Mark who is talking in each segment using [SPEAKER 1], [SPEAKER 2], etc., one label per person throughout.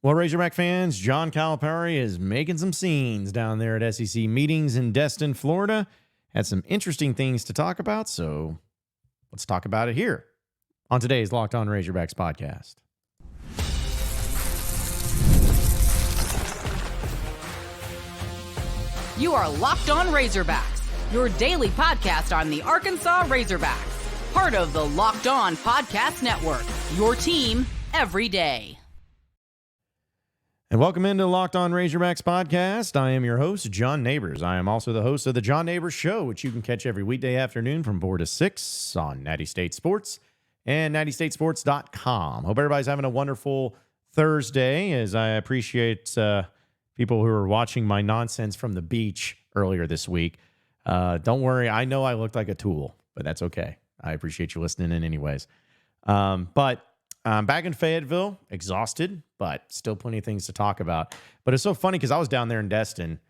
[SPEAKER 1] Well, Razorback fans, John Calipari is making some scenes down there at SEC meetings in Destin, Florida. Had some interesting things to talk about, so let's talk about it here on today's Locked On Razorbacks podcast.
[SPEAKER 2] You are Locked On Razorbacks, your daily podcast on the Arkansas Razorbacks, part of the Locked On Podcast Network, your team every day.
[SPEAKER 1] And welcome into the Locked On Razorbacks podcast. I am your host, John Nabors. I am also the host of the John Nabors Show, which you can catch every weekday afternoon from 4 to 6 on Natty State Sports and nattystatesports.com. Hope everybody's having a wonderful Thursday, as I appreciate people who are watching my nonsense from the beach earlier this week. Don't worry, I know I looked like a tool, but that's okay. I appreciate you listening in anyways. But I'm back in Fayetteville, exhausted, but still plenty of things to talk about. But it's so funny because I was down there in Destin,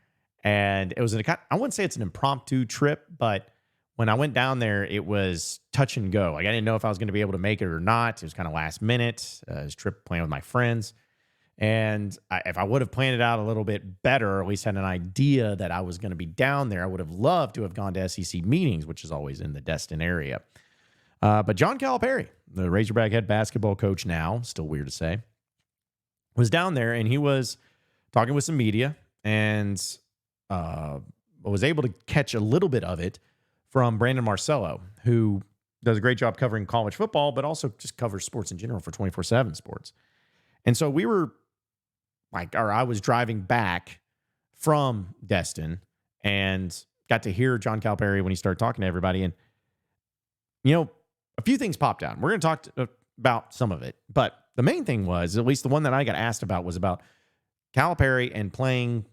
[SPEAKER 1] and it was I wouldn't say it's an impromptu trip, but when I went down there, it was touch and go. Like I didn't know if I was going to be able to make it or not. It was kind of last minute. This trip playing with my friends. And if I would have planned it out a little bit better, or at least had an idea that I was going to be down there, I would have loved to have gone to SEC meetings, which is always in the Destin area. But John Calipari, the Razorback head basketball coach now, still weird to say, was down there, and he was talking with some media and was able to catch a little bit of it from Brandon Marcello, who does a great job covering college football, but also just covers sports in general for 24/7 Sports. And so I was driving back from Destin and got to hear John Calipari when he started talking to everybody. And, you know, a few things popped out. We're going to talk about some of it. But the main thing was, at least the one that I got asked about, was about Calipari and playing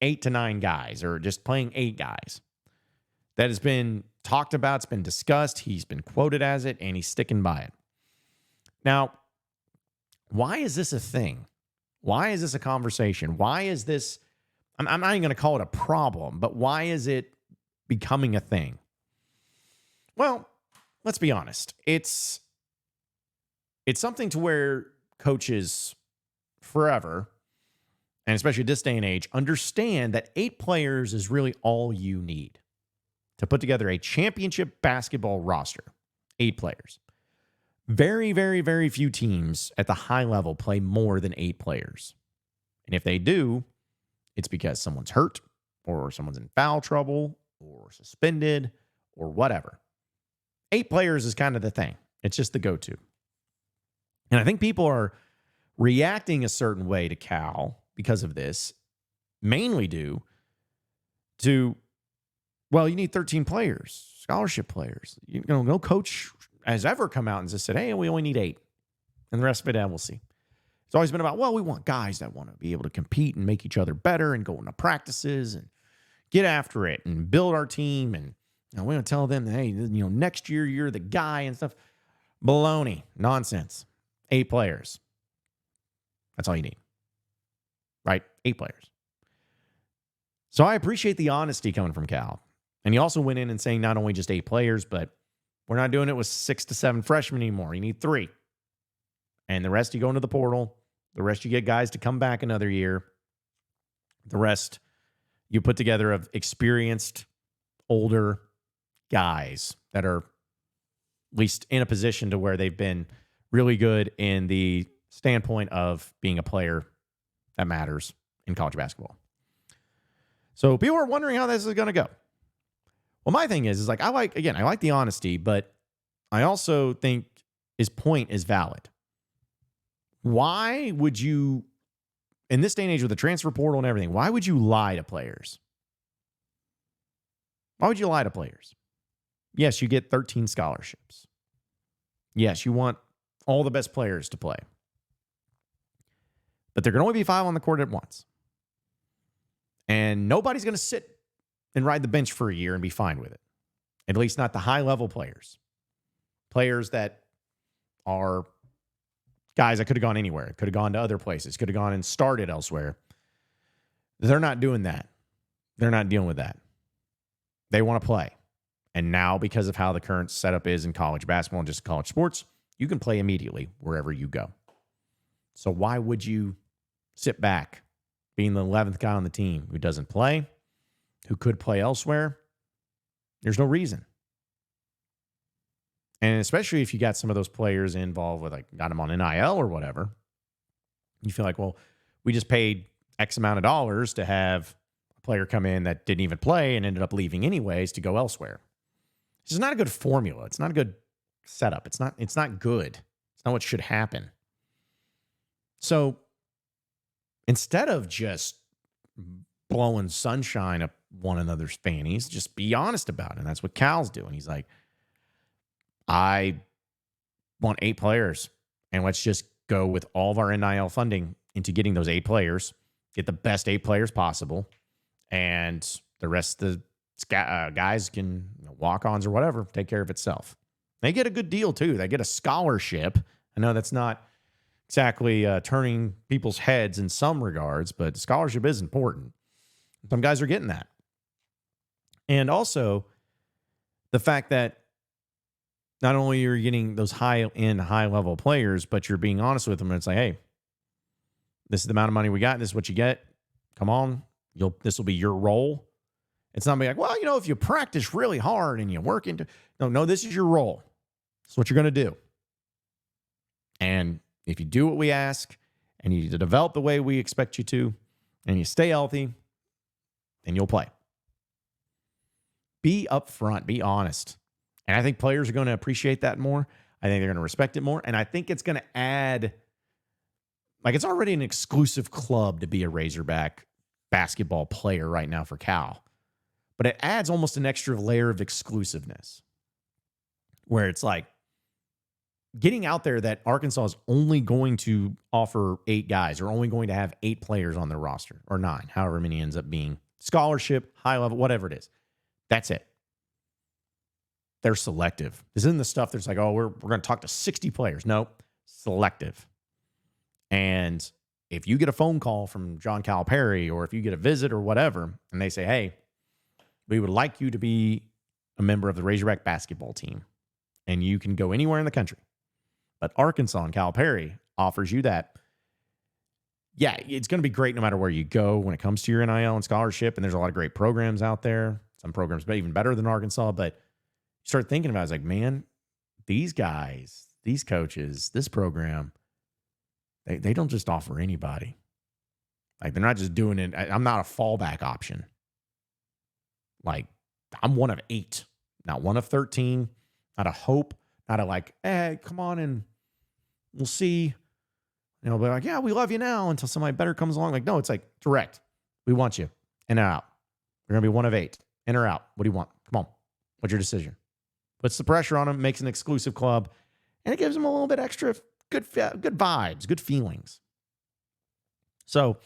[SPEAKER 1] 8 to 9 guys, or just playing 8 guys. That has been talked about. It's been discussed. He's been quoted as it, and he's sticking by it. Now, why is this a thing? Why is this a conversation? Why is this, I'm not even going to call it a problem, but why is it becoming a thing? Well, let's be honest. It's something to where coaches forever, and especially this day and age, understand that 8 players is really all you need to put together a championship basketball roster. 8 players. Very, very, very few teams at the high level play more than 8 players. And if they do, it's because someone's hurt, or someone's in foul trouble, or suspended, or whatever. 8 players is kind of the thing. It's just the go-to. And I think people are reacting a certain way to Cal because of this, mainly due to, well, you need 13 players, scholarship players. You know, no coach has ever come out and just said, hey, we only need 8. And the rest of it, we'll see. It's always been about, well, we want guys that want to be able to compete and make each other better and go into practices and get after it and build our team. And we're going to tell them that, hey, next year you're the guy and stuff. Baloney. Nonsense. 8 players. That's all you need. Right? 8 players. So I appreciate the honesty coming from Cal. And he also went in and saying not only just 8 players, but we're not doing it with 6 to 7 freshmen anymore. You need 3. And the rest you go into the portal. The rest you get guys to come back another year. The rest you put together of experienced, older guys that are at least in a position to where they've been really good in the standpoint of being a player that matters in college basketball. So people are wondering how this is going to go. Well, my thing is like, I like the honesty, but I also think his point is valid. Why would you, in this day and age with the transfer portal and everything, why would you lie to players? Why would you lie to players? Yes, you get 13 scholarships. Yes, you want all the best players to play. But there can only be 5 on the court at once. And nobody's going to sit and ride the bench for a year and be fine with it. At least not the high-level players. Players that are guys that could have gone anywhere, could have gone to other places, could have gone and started elsewhere. They're not doing that. They're not dealing with that. They want to play. And now, because of how the current setup is in college basketball and just college sports, you can play immediately wherever you go. So why would you sit back, being the 11th guy on the team who doesn't play, who could play elsewhere, there's no reason. And especially if you got some of those players involved with, like, got them on NIL or whatever, you feel like, well, we just paid X amount of dollars to have a player come in that didn't even play and ended up leaving anyways to go elsewhere. This is not a good formula. It's not a good setup. It's not good. It's not what should happen. So instead of just blowing sunshine up one another's fannies, just be honest about it. And that's what Cal's doing. He's like, I want 8 players, and let's just go with all of our NIL funding into getting those 8 players, get the best 8 players possible, and the rest of the guys can, walk-ons or whatever, take care of itself. They get a good deal, too. They get a scholarship. I know that's not exactly turning people's heads in some regards, but scholarship is important. Some guys are getting that. And also, the fact that not only are you getting those high-end, high-level players, but you're being honest with them. And it's like, hey, this is the amount of money we got. This is what you get. Come on. This will be your role. It's not being like, well, if you practice really hard and you work into... No, this is your role. This is what you're going to do. And if you do what we ask, and you develop the way we expect you to, and you stay healthy, then you'll play. Be upfront. Be honest. And I think players are going to appreciate that more. I think they're going to respect it more. And I think it's going to add, like, it's already an exclusive club to be a Razorback basketball player right now for Cal. But it adds almost an extra layer of exclusiveness where it's like getting out there that Arkansas is only going to offer 8 guys or only going to have 8 players on their roster, or 9, however many ends up being, scholarship, high level, whatever it is. That's it. They're selective. This isn't the stuff that's like, oh, we're going to talk to 60 players. Nope. Selective. And if you get a phone call from John Calipari, or if you get a visit or whatever, and they say, hey, we would like you to be a member of the Razorback basketball team, and you can go anywhere in the country, but Arkansas and Calipari offers you that. Yeah, it's going to be great no matter where you go when it comes to your NIL and scholarship, and there's a lot of great programs out there. Some programs even better than Arkansas, but start thinking about it, it's like, man, these guys, these coaches, this program, they don't just offer anybody. Like, they're not just doing it. I'm not a fallback option. Like, I'm one of 8, not one of 13, not a hope, not a like, hey, come on and we'll see. They'll be like, yeah, we love you now until somebody better comes along. Like, no, it's like direct. We want you in or out. You're going to be one of 8, in or out. What do you want? Come on. What's your decision? Puts the pressure on them, makes an exclusive club, and it gives them a little bit extra good vibes, good feelings. So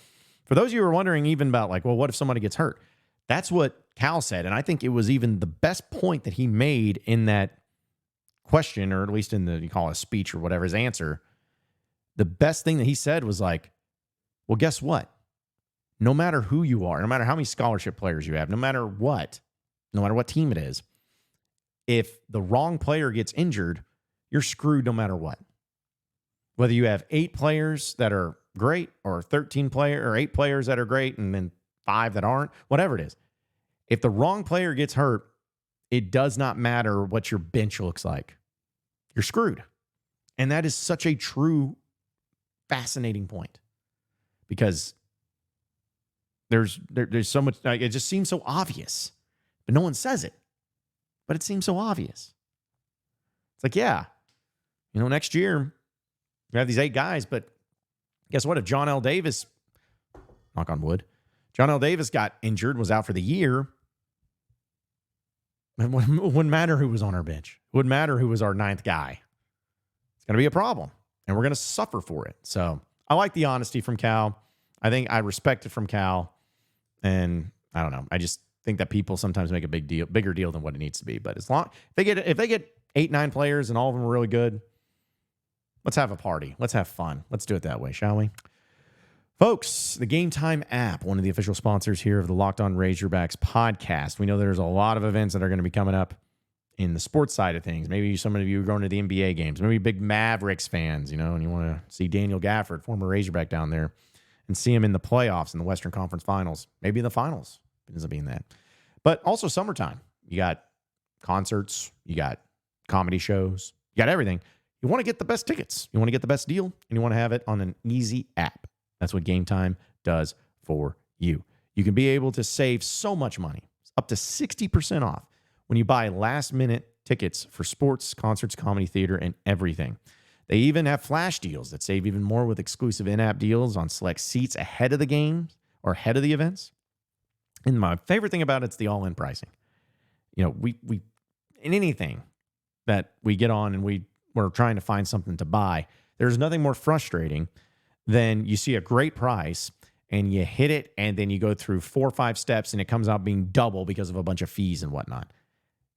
[SPEAKER 1] for those of you who are wondering even about, like, well, what if somebody gets hurt? That's what Cal said, and I think it was even the best point that he made in that question, or at least in the, you call it a speech or whatever, his answer. The best thing that he said was like, well, guess what? No matter who you are, no matter how many scholarship players you have, no matter what team it is, if the wrong player gets injured, you're screwed no matter what. Whether you have 8 players that are great, or 8 players that are great, and then 5 that aren't, whatever it is. If the wrong player gets hurt, it does not matter what your bench looks like. You're screwed. And that is such a true, fascinating point, because there's so much, like, it just seems so obvious, but no one says it. But it seems so obvious. It's like, yeah, next year we have these 8 guys, but guess what? If John L. Davis, knock on wood, John L. Davis got injured, was out for the year, it wouldn't matter who was on our bench. It wouldn't matter who was our 9th guy. It's going to be a problem, and we're going to suffer for it. So I like the honesty from Cal. I think I respect it from Cal, and I don't know. I just think that people sometimes make a bigger deal than what it needs to be. But if they get 8, 9 players and all of them are really good, let's have a party. Let's have fun. Let's do it that way, shall we? Folks, the Gametime app, one of the official sponsors here of the Locked On Razorbacks podcast. We know there's a lot of events that are going to be coming up in the sports side of things. Maybe some of you are going to the NBA games. Maybe big Mavericks fans, and you want to see Daniel Gafford, former Razorback down there and see him in the playoffs in the Western Conference Finals, maybe in the finals. It ends up being that. But also summertime. You got concerts, you got comedy shows, you got everything. You want to get the best tickets. You want to get the best deal, and you want to have it on an easy app. That's what Gametime does for you. You can be able to save so much money, up to 60% off, when you buy last-minute tickets for sports, concerts, comedy, theater, and everything. They even have flash deals that save even more with exclusive in-app deals on select seats ahead of the games or ahead of the events. And my favorite thing about it's the all-in pricing. You know, we in anything that we get on and we're trying to find something to buy, there's nothing more frustrating than you see a great price and you hit it and then you go through 4 or 5 steps and it comes out being double because of a bunch of fees and whatnot.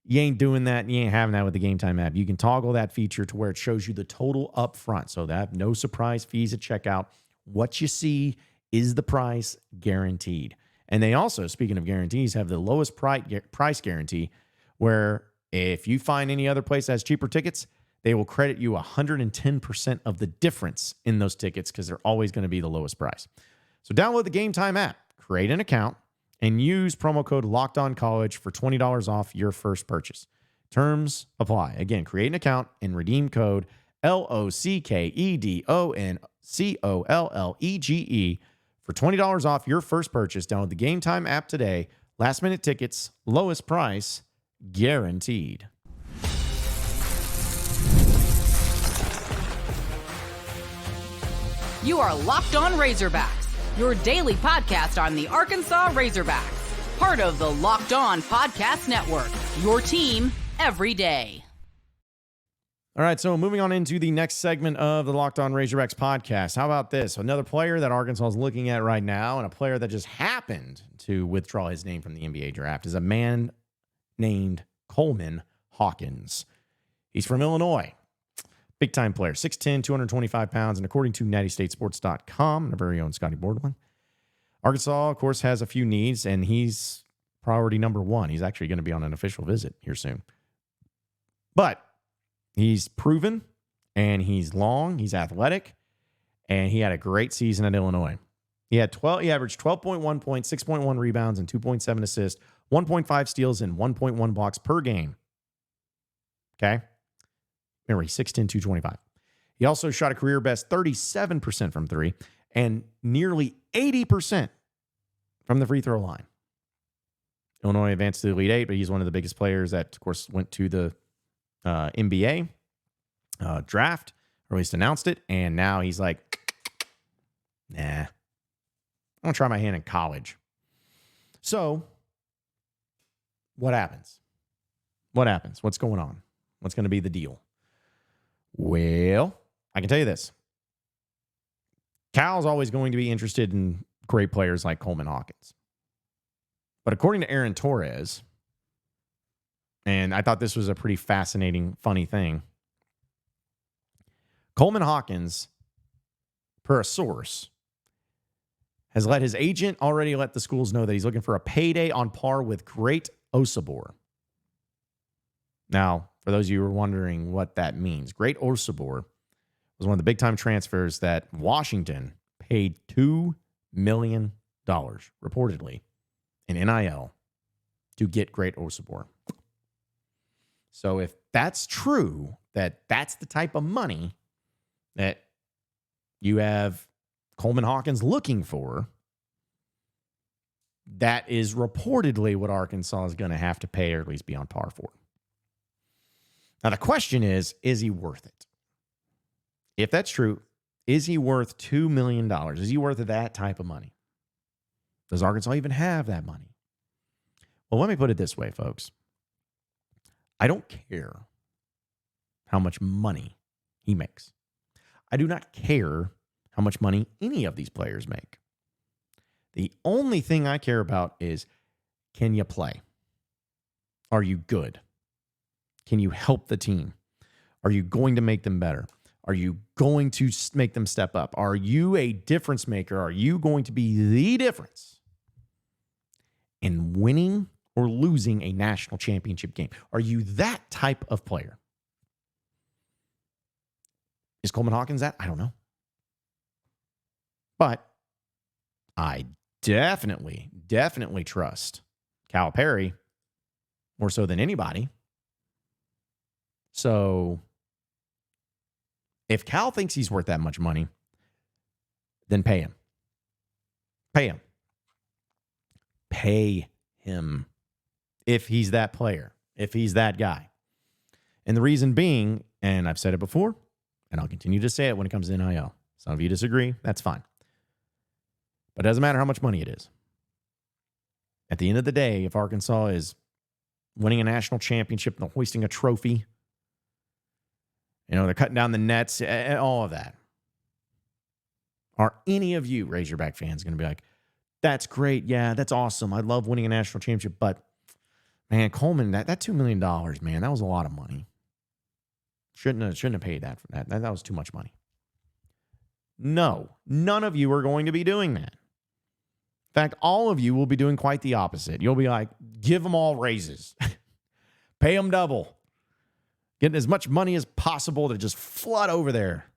[SPEAKER 1] You ain't doing that and you ain't having that with the Gametime app. You can toggle that feature to where it shows you the total up front. So that no surprise fees at checkout. What you see is the price, guaranteed. And they also, speaking of guarantees, have the lowest price guarantee, where if you find any other place that has cheaper tickets, they will credit you 110% of the difference in those tickets because they're always going to be the lowest price. So download the Gametime app, create an account, and use promo code LOCKEDONCollege for $20 off your first purchase. Terms apply. Again, create an account and redeem code LOCKEDONCOLLEGE for $20 off your first purchase. Download the Gametime app today. Last minute tickets, lowest price, guaranteed.
[SPEAKER 2] You are Locked On Razorbacks, your daily podcast on the Arkansas Razorbacks, part of the Locked On Podcast Network, your team every day.
[SPEAKER 1] All right, so moving on into the next segment of the Locked On Razorbacks podcast. How about this? Another player that Arkansas is looking at right now, and a player that just happened to withdraw his name from the NBA draft, is a man named Coleman Hawkins. He's from Illinois. Big-time player, 6'10", 225 pounds, and according to NattyStateSports.com, and our very own Scotty Bordelin, Arkansas, of course, has a few needs, and he's priority number 1. He's actually going to be on an official visit here soon. But he's proven, and he's long, he's athletic, and he had a great season at Illinois. He averaged 12.1 points, 6.1 rebounds, and 2.7 assists, 1.5 steals, and 1.1 blocks per game. Okay? Remember, he's 6'10", 225. He also shot a career best 37% from 3 and nearly 80% from the free throw line. Illinois advanced to the Elite Eight, but he's one of the biggest players that, of course, went to the NBA draft, or at least announced it, and now he's like, nah, I'm going to try my hand in college. So, what happens? What happens? What's going on? What's going to be the deal? Well, I can tell you this. Cal's always going to be interested in great players like Coleman Hawkins. But according to Aaron Torres, and I thought this was a pretty fascinating, funny thing, Coleman Hawkins, per a source, has let his agent already let the schools know that he's looking for a payday on par with Great Osabor. Now, for those of you who are wondering what that means, Great Osabor was one of the big-time transfers that Washington paid $2 million, reportedly, in NIL to get Great Osabor. So if that's true, that's the type of money that you have Coleman Hawkins looking for, that is reportedly what Arkansas is going to have to pay, or at least be on par for. Now, the question is he worth it? If that's true, is he worth $2 million? Is he worth that type of money? Does Arkansas even have that money? Well, let me put it this way, folks. I don't care how much money he makes. I do not care how much money any of these players make. The only thing I care about is, can you play? Are you good? Can you help the team? Are you going to make them better? Are you going to make them step up? Are you a difference maker? Are you going to be the difference in winning or losing a national championship game? Are you that type of player? Is Coleman Hawkins that? I don't know. But I definitely trust Calipari more so than anybody. So if Cal thinks he's worth that much money, then pay him. Pay him. Pay him if he's that player, if he's that guy. And the reason being, and I've said it before, and I'll continue to say it when it comes to NIL. Some of you disagree. That's fine. But it doesn't matter how much money it is. At the end of the day, if Arkansas is winning a national championship and hoisting a trophy, they're cutting down the nets, all of that. Are any of you Razorback fans going to be like, that's great, yeah, that's awesome, I love winning a national championship, but, man, Coleman, that $2 million, man, that was a lot of money. Shouldn't have paid that for that. That was too much money. No, none of you are going to be doing that. In fact, all of you will be doing quite the opposite. You'll be like, give them all raises. Pay them double. Getting as much money as possible to just flood over there.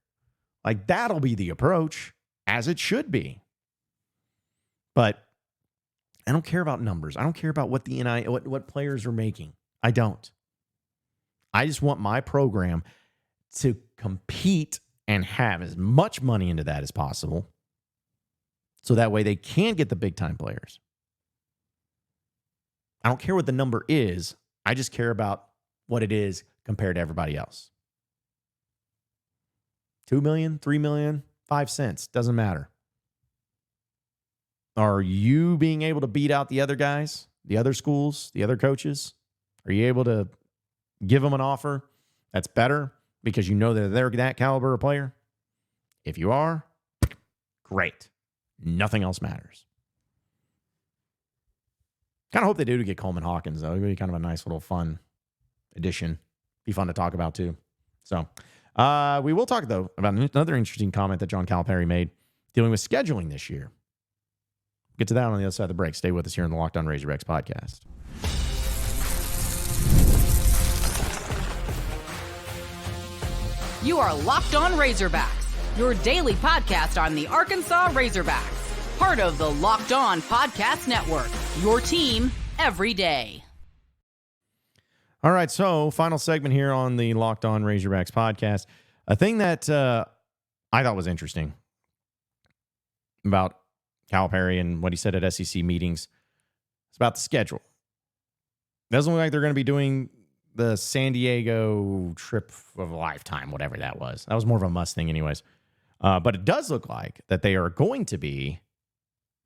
[SPEAKER 1] Like, that'll be the approach, as it should be. But I don't care about numbers. I don't care about what what players are making. I don't. I just want my program to compete and have as much money into that as possible, so that way they can get the big-time players. I don't care what the number is. I just care about what it is compared to everybody else. 2 million, 3 million, 5 cents, doesn't matter. Are you being able to beat out the other guys, the other schools, the other coaches? Are you able to give them an offer that's better because you know that they're that caliber of player? If you are, great. Nothing else matters. Kind of hope they do to get Coleman Hawkins, though. It would be kind of a nice little fun addition. Be fun to talk about, too. So we will talk, though, about another interesting comment that John Calipari made dealing with scheduling this year. Get to that on the other side of the break. Stay with us here on the Locked On Razorbacks podcast.
[SPEAKER 2] You are Locked On Razorbacks, your daily podcast on the Arkansas Razorbacks. Part of the Locked On Podcast Network, your team every day.
[SPEAKER 1] All right, so final segment here on the Locked On Razorbacks podcast. A thing that I thought was interesting about Calipari and what he said at SEC meetings is about the schedule. It doesn't look like they're going to be doing the San Diego trip of a lifetime, whatever that was. That was more of a must thing anyways. But it does look like that they are going to be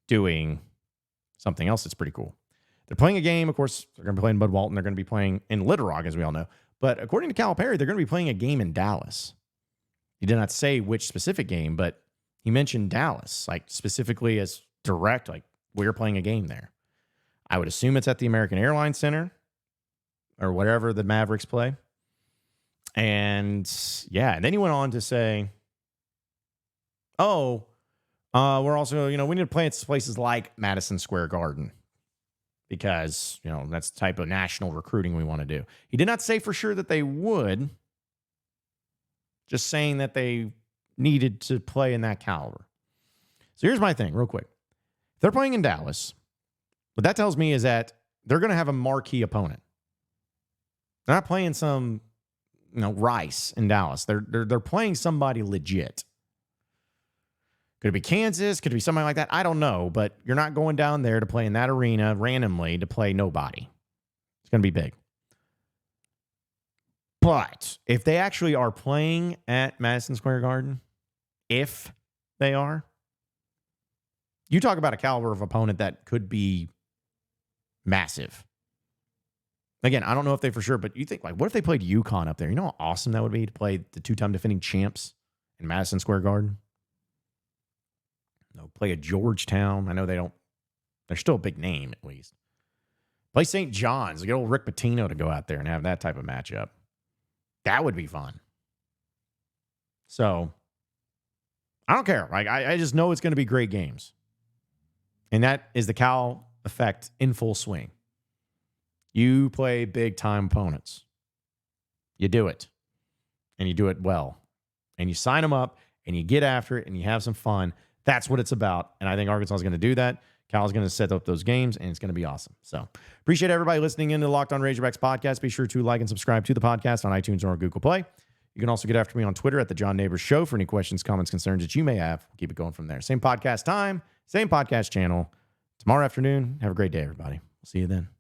[SPEAKER 1] doing something else that's pretty cool. They're playing a game. Of course, they're going to be playing Bud Walton. They're going to be playing in Little Rock, as we all know. But according to Calipari, they're going to be playing a game in Dallas. He did not say which specific game, but he mentioned Dallas, like specifically as direct, like we're playing a game there. I would assume it's at the American Airlines Center or whatever the Mavericks play. And yeah, and then he went on to say, we're also, we need to play at places like Madison Square Garden because, that's the type of national recruiting we want to do. He did not say for sure that they would, just saying that they needed to play in that caliber. So here's my thing real quick. If they're playing in Dallas, what that tells me is that they're going to have a marquee opponent. They're not playing some, Rice in Dallas. They're playing somebody legit. Could it be Kansas? Could it be somebody like that? I don't know, but you're not going down there to play in that arena randomly to play nobody. It's going to be big. But if they actually are playing at Madison Square Garden, if they are, you talk about a caliber of opponent that could be massive. Again, I don't know if they for sure, but you think, what if they played UConn up there? You know how awesome that would be to play the two-time defending champs in Madison Square Garden? Play a Georgetown. I know they're still a big name at least. Play St. John's. Get old Rick Pitino to go out there and have that type of matchup. That would be fun. So, I don't care. I just know it's going to be great games. And that is the Cal effect in full swing. You play big-time opponents. You do it. And you do it well. And you sign them up, and you get after it, and you have some fun. That's what it's about. And I think Arkansas is going to do that. Cal's going to set up those games, and it's going to be awesome. So appreciate everybody listening in to the Locked On Razorbacks podcast. Be sure to like and subscribe to the podcast on iTunes or Google Play. You can also get after me on Twitter at the John Nabors Show for any questions, comments, concerns that you may have. Keep it going from there. Same podcast time, same podcast channel. Tomorrow afternoon. Have a great day, everybody. See you then.